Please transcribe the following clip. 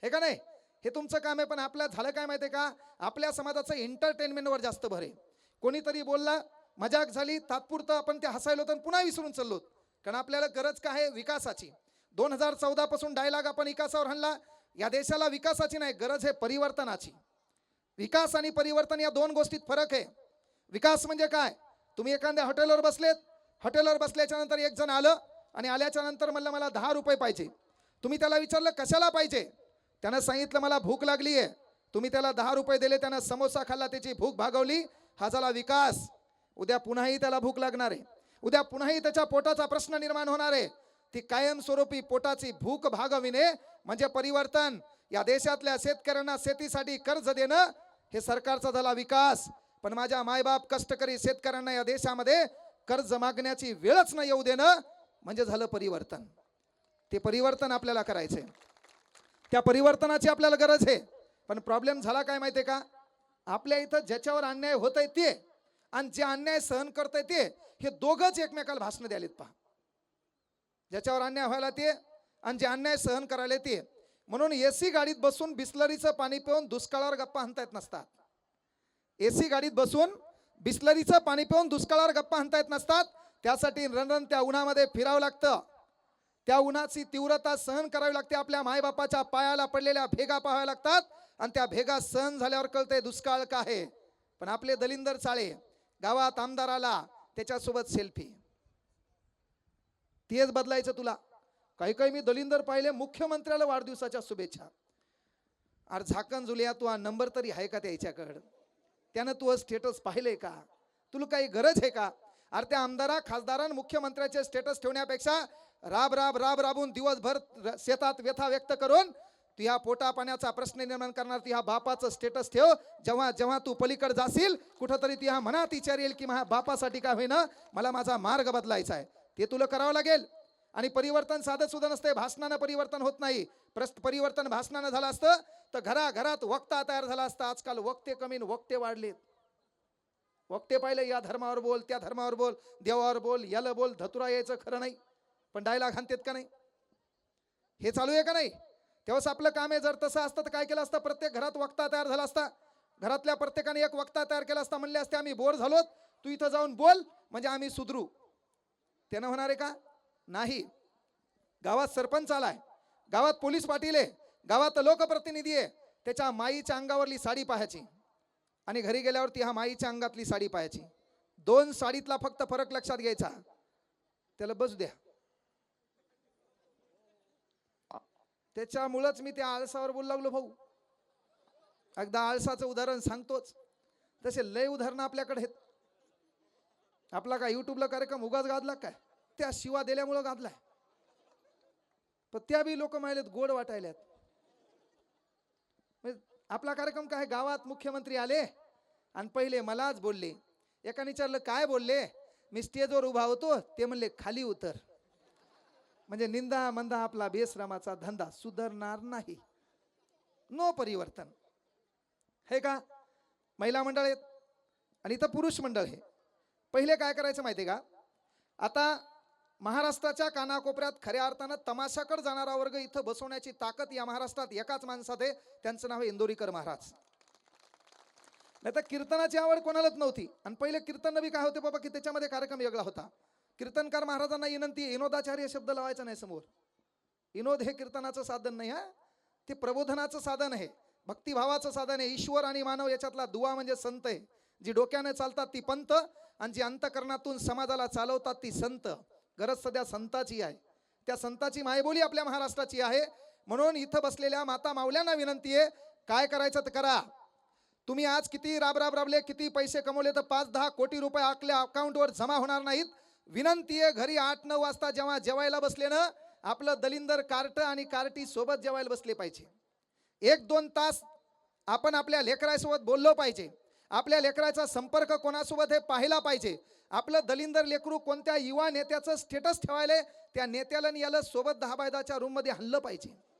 हे का नाही? हे तुमचं काम आहे. पण आपल्या झालं काय माहिती आहे का, आपल्या समाजाचं एंटरटेनमेंटवर जास्त भर आहे. कोणीतरी बोलला, मजाक झाली, तात्पुरतं आपण ते हसायलो तर पुन्हा विसरून चाललो. कारण आपल्याला गरज काय आहे? विकासाची. 2014 पासून डायलॉग आपण विकासावर आणला. या देशाला विकासाची नाही, गरज आहे परिवर्तनाची. विकास आणि परिवर्तन या दोन गोष्टीत फरक आहे. विकास म्हणजे काय? तुम्ही एखाद्या हॉटेलवर बसलेत, हॉटेलवर बसल्याच्या नंतर एक जण आलं आणि आल्याच्या नंतर म्हणलं मला 10 रुपये पाहिजे. तुम्ही त्याला विचारलं कशाला पाहिजे? त्यानं सांगितलं मला भूक लागली आहे. तुम्ही त्याला 10 रुपये दिले, त्यानं समोसा खाल्ला, त्याची भूक भागवली. हा झाला विकास. उद्या पुन्हाही त्याला भूक लागणार आहे. उद्या पुन्हाही त्याच्या पोटाचा प्रश्न निर्माण होणार आहे. ती कायमस्वरूपी पोटाची भूक भागविणे म्हणजे परिवर्तन. या देशातल्या शेतकऱ्यांना शेतीसाठी कर्ज देणं हे सरकारचा झाला विकास. पण माझ्या मायबाप कष्टकरी शेतकऱ्यांना या देशामध्ये कर्ज मागण्याची वेळच नाही येऊ देणं म्हणजे झालं परिवर्तन. ते परिवर्तन आपल्याला करायचंय. त्या परिवर्तनाची आपल्याला गरज आहे. पण प्रॉब्लेम झाला काय माहिती आहे का, आपल्या इथं ज्याच्यावर अन्याय होत आहे ते आणि जे अन्याय सहन करत आहे ते, हे दोघंच एकमेकाला भाषण द्यालेत. पहा, ज्याच्यावर अन्याय व्हायला ते आणि जे अन्याय सहन करायला ते. म्हणून एसी गाडीत बसून बिस्लरीचं पाणी पिऊन दुष्काळावर गप्पा हाणता येत नसतात. एसी गाडीत बसून बिस्लरीचं पाणी पिऊन दुष्काळावर गप्पा हाणता येत नसतात. त्यासाठी रणरण त्या उन्हामध्ये फिरावं लागतं. त्या उन्हाची तीव्रता सहन करावी लागते. आपल्या मायबापाच्या पायाला पडलेल्या भेगा पाहाव्या लागतात आणि त्या भेगा सहन झाल्यावर कळते दुष्काळ काय आहे. पण आपले दलिंदर चाळे गावात आमदार आला त्याच्यासोबत सेल्फी. तेच बदलायचं तुला. काही काही मी दलिंदर पाहिले मुख्यमंत्र्याला वाढदिवसाच्या शुभेच्छा. अरे झाकण जुलिया, तू हा नंबर तरी आहे का त्याच्याकडं? त्यानं तू स्टेटस पाहिलंय का? तुला काही गरज आहे का? अरे त्या आमदारा खासदारांना मुख्यमंत्र्याचे स्टेटस ठेवण्यापेक्षा राब राब राब राबून दिवसभर शेतात व्यथा व्यक्त करून तू ह्या पोटा पाण्याचा प्रश्न निर्माण करणार ती ह्या बापाचं स्टेटस ठेव. जेव्हा जेव्हा तू पलीकडे जाशील कुठंतरी ती ह्या मनात विचार येईल की माझ्या बापासाठी काय होईना मला माझा मार्ग बदलायचा आहे. ते तुला करावं लागेल. आणि परिवर्तन साधं सुद्धा नसते. भाषणानं परिवर्तन होत नाही. परिवर्तन भाषणानं झालं असतं तर घराघरात वक्ता तयार झाला असता. आजकाल वक्ते कमी वक्ते वाढलेत. वक्ते पाहिले, या धर्मावर बोल, त्या धर्मावर बोल, देवावर बोल, याला बोल, धतुरा यायचं खरं नाही पण डायलॉग हाणतेत का नाही? हे चालू आहे का नाही? तेव्हाच आपलं काम आहे. जर तसं असतं तर काय केलं असतं? प्रत्येक घरात वक्ता तयार झाला असता. घरातल्या प्रत्येकाने एक वक्ता तयार केला असता. म्हणले असते आम्ही बोर झालोत, तू इथं जाऊन बोल म्हणजे आम्ही सुधरू. त्यानं होणार आहे का? नाही. गावात सरपंच आलाय, गावात पोलीस पाटील आहे, गावात लोकप्रतिनिधी आहे. त्याच्या माईच्या अंगावरली साडी पाहायची आणि घरी गेल्यावरती हा माईच्या अंगातली साडी पाहायची. दोन साडीतला फक्त फरक लक्षात घ्यायचा. त्याला बसू द्या. त्याच्यामुळेच मी त्या आळसावर बोलू लागलो भाऊ. एकदा आळसाचं उदाहरण सांगतोच. तसे लय उदाहरणं आपल्याकडे आहेत. आपला काय युट्यूबला कार्यक्रम उगाच गाजला काय? त्या शिवा दिल्यामुळं गाजलाय. पण त्या बी लोक माहिलेत गोड वाटायल्यात. आपला कार्यक्रम काय? गावात मुख्यमंत्री आले आणि पहिले मलाच बोलले. एकाने विचारलं काय बोलले? मी स्टेजवर उभा होतो, ते म्हणले खाली उतर. म्हणजे निंदा मंदा आपला बेश्रमाचा धंदा सुधारणार नाही. नो परिवर्तन हे का? महिला मंडळ आहेत आणि इथं पुरुष मंडळ आहे. पहिले काय करायचं माहिती आहे का? आता महाराष्ट्राच्या कानाकोपऱ्यात खऱ्या अर्थानं तमाशाकडे जाणारा वर्ग इथं बसवण्याची ताकद या महाराष्ट्रात एकाच माणसात आहे. त्यांचं नाव आहे इंदोरीकर महाराज. नाही तर कीर्तनाची आवड कोणालाच नव्हती. आणि पहिले कीर्तन बी काय होते बाबा की त्याच्यामध्ये कार्यक्रम वेगळा होता. कीर्तनकार महाराजांना विनंती, विनोदाचार्य शब्द लावायचा नाही समोर. विनोद हे कीर्तनाचं साधन नाही. ते प्रबोधनाचं साधन आहे, भक्तिभावाचं साधन आहे. ईश्वर आणि मानव याच्यातला दुवा म्हणजे संत आहे. जी डोक्याने चालतात ती पंत आणि जी अंतकरणातून समाजाला चालवतात ती संत. गरज सध्या संताची आहे. त्या संताची मायबोली आपल्या महाराष्ट्राची आहे. म्हणून इथं बसलेल्या माता माऊल्यांना विनंती आहे, काय करायचं तर करा. तुम्ही आज किती राबले, किती पैसे कमवले तर 5-10 कोटी रुपये आपल्या अकाउंटवर जमा होणार नाहीत. विनंती आहे, घरी 8-9 वाजता जेव्हा जेवायला बसले ना, आपलं दलिंदर कार्ट आणि कार्टी सोबत जेवायला बसले पाहिजे. 1-2 तास आपण आपल्या लेकरासोबत बोललो पाहिजे. आपल्या लेकराचा संपर्क कोणासोबत हे पाहिला पाहिजे. आपलं दलिंदर लेकरू कोणत्या युवा नेत्याचं स्टेटस ठेवायला त्या नेत्याला याला सोबत 10 बाय 10च्या रूममध्ये हल्लं पाहिजे.